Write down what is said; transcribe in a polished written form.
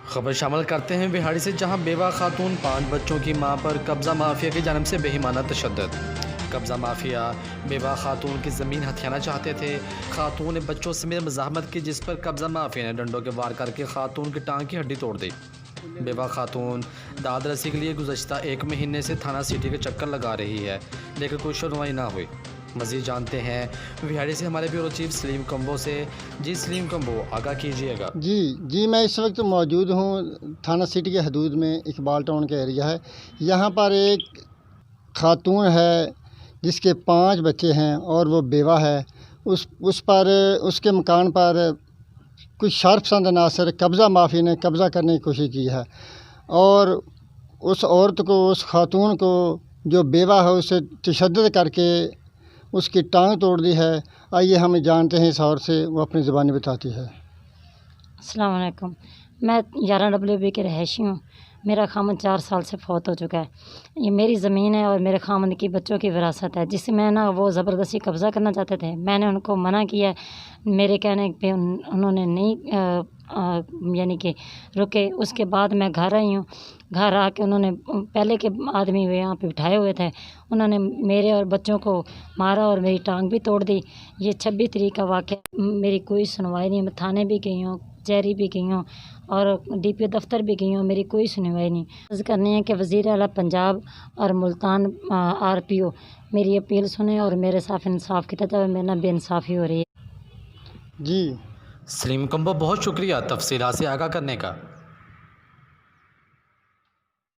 خبر شامل کرتے ہیں بہاڑی سے، جہاں بیوہ خاتون 5 بچوں کی ماں پر قبضہ مافیا کی جانب سے بے ایمانہ تشدد۔ قبضہ مافیا بیوہ خاتون کی زمین ہتھیانا چاہتے تھے۔ خاتون نے بچوں سمیت مزاحمت کی، جس پر قبضہ مافیا نے ڈنڈوں کے وار کر کے خاتون کی ٹانگ کی ہڈی توڑ دی۔ بیوہ خاتون داد رسی کے لیے گزشتہ 1 مہینے سے تھانہ سٹی کے چکر لگا رہی ہے، لیکن کوئی سنوائی نہ ہوئی۔ مزید جانتے ہیں وہاڑی سے ہمارے بیورو چیف سلیم کمبو سے۔ جی سلیم کمبو، آگاہ کیجیے گا۔ جی میں اس وقت موجود ہوں تھانہ سٹی کے حدود میں، اقبال ٹاؤن کا ایریا ہے۔ یہاں پر ایک خاتون ہے جس کے 5 بچے ہیں اور وہ بیوہ ہے۔ اس کے مکان پر کچھ شرپسند عناصر قبضہ مافیا نے قبضہ کرنے کی کوشش کی ہے، اور اس عورت کو، اس خاتون کو جو بیوہ ہے، اسے تشدد کر کے اس کی ٹانگ توڑ دی ہے۔ آئیے ہم جانتے ہیں اس عورت سے، وہ اپنی زبانی بتاتی ہے۔ السلام علیکم، میں 11W کے رہائشی ہوں۔ میرا خامد 4 سال سے فوت ہو چکا ہے۔ یہ میری زمین ہے اور میرے خامد کی بچوں کی وراثت ہے، جس میں وہ زبردستی قبضہ کرنا چاہتے تھے۔ میں نے ان کو منع کیا، میرے کہنے پہ انہوں نے نہیں یعنی کہ رکے۔ اس کے بعد میں گھر آئی ہوں۔ گھر آ کے انہوں نے پہلے کے آدمی یہاں پہ بٹھائے ہوئے تھے، انہوں نے میرے اور بچوں کو مارا اور میری ٹانگ بھی توڑ دی۔ یہ 26 تاریخ کا واقعہ۔ میری کوئی سنوائی نہیں، میں تھانے بھی گئی ہوں، کچہری بھی گئی ہوں اور DPO دفتر بھی گئی ہوں، میری کوئی سنوائی نہیں۔ عرض کرنی ہے کہ وزیر اعلیٰ پنجاب اور ملتان RPO میری اپیل سنیں اور میرے ساتھ انصاف کیا جائے، میرے نہ بے انصافی ہو رہی ہے۔ جی سلیم کمبو، بہت شکریہ تفصیلات سے آگاہ کرنے کا۔